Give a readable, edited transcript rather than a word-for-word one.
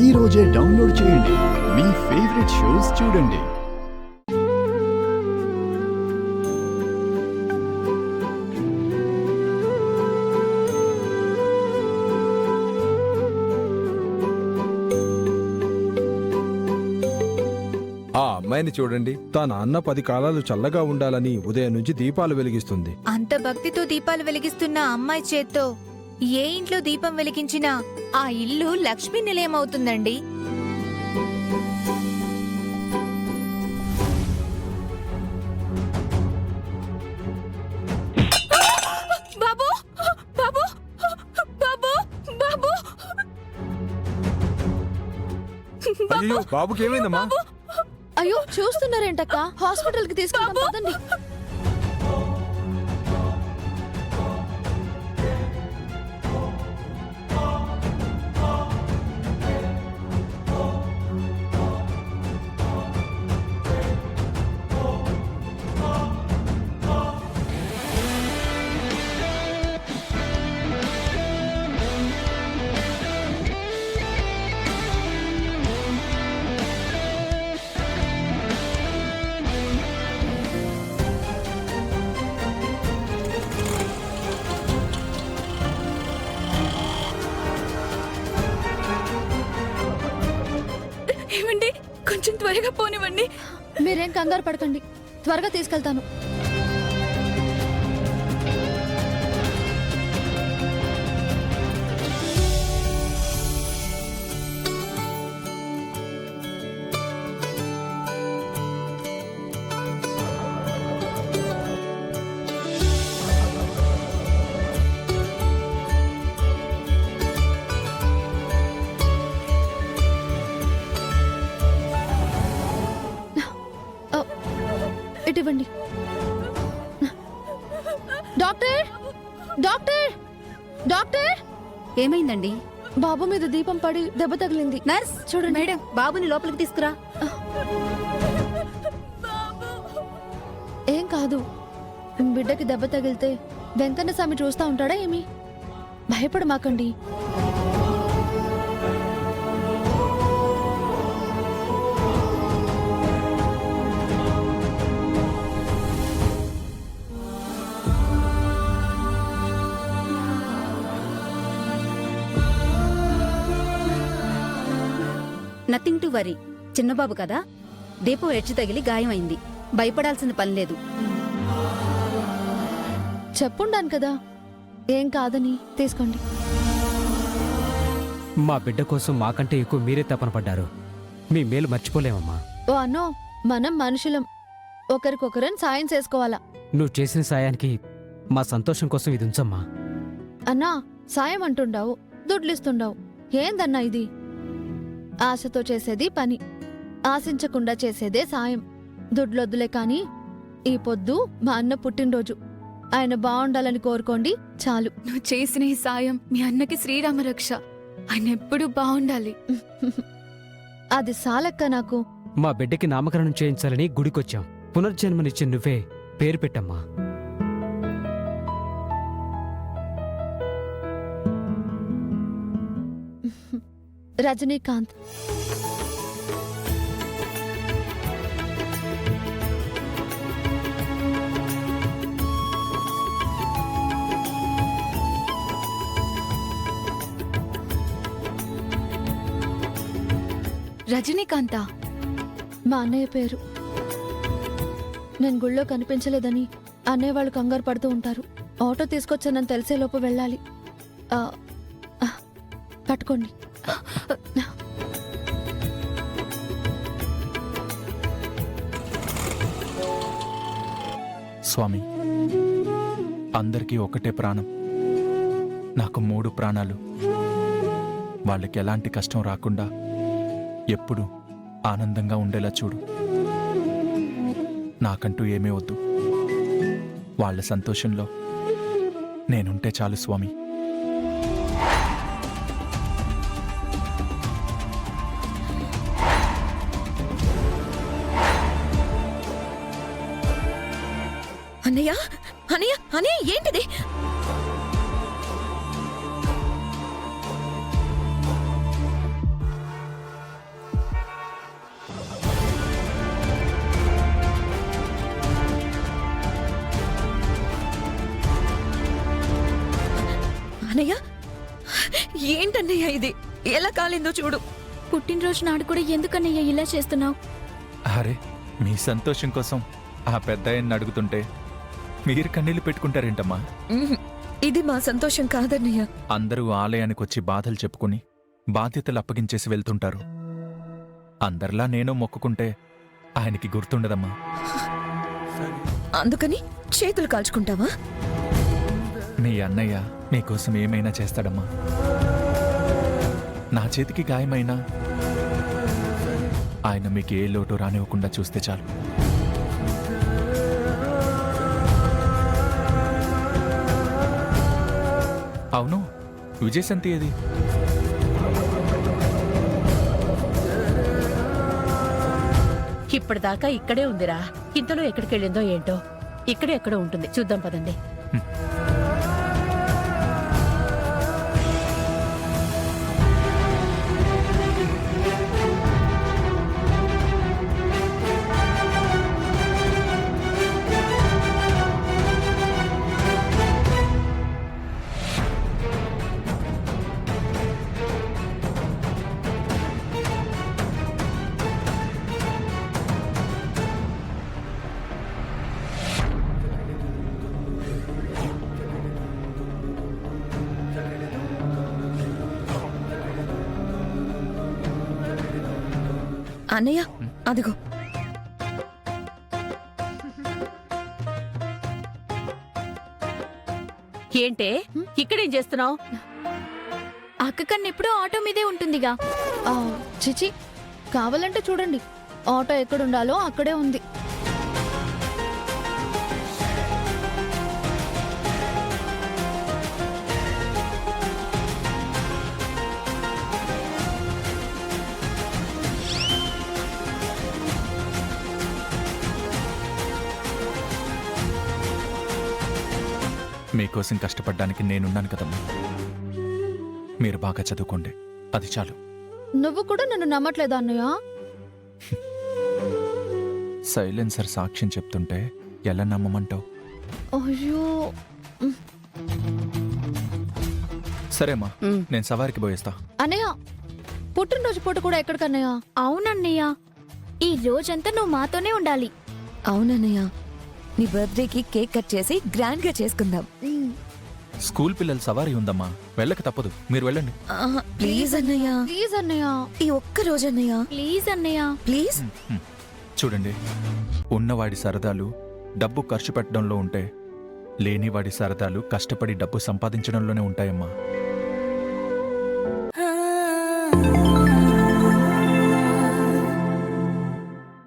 ఈ రోజే డౌన్లోడ్ చేయండి. మీ ఫేవరెట్ షోస్ చూడండి. ఆ అమ్మాయిని చూడండి. తన అన్న 10 కాలాలు చల్లగా ఉండాలని ఉదయం నుంచి దీపాలు వెలిగిస్తుంది. అంత భక్తితో దీపాలు వెలిగిస్తున్న అమ్మాయి చేత్తో ఏ ఇంట్లో దీపం వెలిగించినా ఆ ఇల్లు లక్ష్మీ నిలయం అవుతుందండి. బాబు బాబు బాబు బాబు అయ్యో, బాబుకి ఏమైందమ్మా? అయ్యో, చూస్తున్నారేంటక్క? హాస్పిటల్ కి తీసుకెళ్దాం పదండి. ఏమండి, కొంచెం త్వరగా పోనివ్వండి. మీరేం కంగారు పడకండి, త్వరగా తీసుకెళ్తాను. ఇవ్వండి. డాక్టర్ డాక్టర్ డాక్టర్, ఏమైందండి? బాబు మీద దీపం పడి దెబ్బ తగిలింది. నర్స్ చూడండి. మేడం, బాబుని లోపలికి తీసుకురా. ఏం కాదు. బిడ్డకి దెబ్బ తగిలితే వెంకన్న స్వామి చూస్తా ఉంటాడా ఏమి? భయపడమాకండి. Nothing to worry. చిన్నబాబు కదా, దీపం హెచ్చు తగిలి గాయమైంది. భయపడాల్సిన పని లేదు. చెప్పుండాను కదా, ఏం కాదని. తీసుకోండి. మా బిడ్డ కోసం మాకంటే ఎక్కువ మీరే తపన పడ్డారు. మీ మేలు మర్చిపోలేమమ్మా. ఓ అన్నో, మనం మనుషులం, ఒకరికొకరం సాయం చేసుకోవాలా. నువ్వు చేసిన సాయానికి మా సంతోషం కోసం ఇది ఉంచమ్మా. అన్నా, సాయం అంటుండావు, దుడ్లిస్తుండావు. ఏందన్నా ఇది? ఆశతో చేసేది పని, ఆశించకుండా చేసేదే సాయం. దుడ్లొద్దులే కాని ఈ పొద్దు మా అన్న పుట్టినరోజు. ఆయన బాగుండాలని కోరుకోండి చాలు. నువ్వు చేసిన ఈ సాయం మీ అన్నకి శ్రీరామ రక్ష. ఆయన ఎప్పుడూ బాగుండాలి. అది సాలక్క నాకు. మా బిడ్డకి నామకరణం చేయించాలని గుడికొచ్చాం. పునర్జన్మనిచ్చిన నువ్వే పేరు పెట్టమ్మా. రజనీకాంత్. రజనీకాంతా? మా అన్నయ్య పేరు. నేను గుళ్ళో కనిపించలేదని అన్నయ్య వాళ్ళు కంగారు పడుతూ ఉంటారు. ఆటో తీసుకొచ్చానని తెలిసేలోపు వెళ్ళాలి. పట్టుకోండి. స్వామి, అందరికీ ఒకటే ప్రాణం. నాకు 3 ప్రాణాలు. వాళ్ళకి ఎలాంటి కష్టం రాకుండా ఎప్పుడు ఆనందంగా ఉండేలా చూడు. నాకంటూ ఏమీ వద్దు. వాళ్ళ సంతోషంలో నేనుంటే చాలు స్వామి. అన్నయ్య, అన్నయ్య, అన్నయ్య, ఏంటిది? అన్నయ్య ఏంటన్నయ్య ఇది ఎలా కాలిందో చూడు. పుట్టినరోజు నాడు కూడా ఎందుకన్నయ్య ఇలా చేస్తున్నావు? అరే, మీ సంతోషం కోసం ఆ పెద్ద ఆయన్ని అడుగుతుంటే మీరు కన్నీళ్లు పెట్టుకుంటారేంటమ్మా? ఇది మా సంతోషం కాదన్నయ్య. అందరూ ఆలయానికి వచ్చి బాధలు చెప్పుకుని బాధ్యతలు అప్పగించేసి వెళ్తుంటారు. అందరిలా నేను మొక్కుకుంటే ఆయనకి గుర్తుండదమ్మా. అందుకని చేతులు కాల్చుకుంటావా? మీ అన్నయ్య మీకోసం ఏమైనా చేస్తాడమ్మా. నా చేతికి గాయమైనా ఆయన మీకు ఏ లోటు రానివ్వకుండా చూస్తే చాలు. అవును, విజయశాంతి ఏది? ఇప్పటిదాకా ఇక్కడే ఉందిరా. ఇంతలో ఎక్కడికెళ్ళిందో ఏంటో. ఇక్కడే ఎక్కడో ఉంటుంది, చూద్దాం పదండి. అన్నయ్య అదిగో. ఏంటే ఇక్కడేం చేస్తున్నావు? అక్క కన్నా ఎప్పుడూ ఆటో మీదే ఉంటుందిగా. చిచి, కావాలంటే చూడండి, ఆటో ఎక్కడుండాలో అక్కడే ఉంది. మీకోసం కష్టపడ్డానికి నేనున్నాను కదమ్మా. మీరు బాగా చదువుకోండి, అది చాలు. నువ్వు కూడా నన్ను నమ్మట్లేదా అన్నయ్య? సైలెన్సర్ సాక్ష్యం చెప్తుంటే ఎలా నమ్మమంటావు? అయ్యో, సరేమ్మా, నేను సవారికి పోయేస్తా. అన్నయ్య, పుట్టినరోజు పూట కూడా ఎక్కడికన్నయ్య? అవునన్నయ్య, ఈ రోజంతా నువ్వు మాతోనే ఉండాలి. అవునన్నయ్య, నీ బర్త్డేకి కేక్ కట్ చేసి గ్రాండ్ గా చేసుకుందాం. స్కూల్ పిల్లల సవారీ ఉందమ్మా, వెళ్ళక తప్పదు. మీరు వెళ్ళండి. ప్లీజ్ అన్నయ్య, ప్లీజ్ అన్నయ్య, ఈ ఒక్క రోజు అన్నయ్య, ప్లీజ్ అన్నయ్య. ప్లీజ్. చూడండి, ఉన్నవాడి సరదాలు డబ్బు ఖర్చు పెట్టడంలో ఉంటే, లేనివాడి సరదాలు కష్టపడి డబ్బు సంపాదించడంలోనే ఉంటాయమ్మా.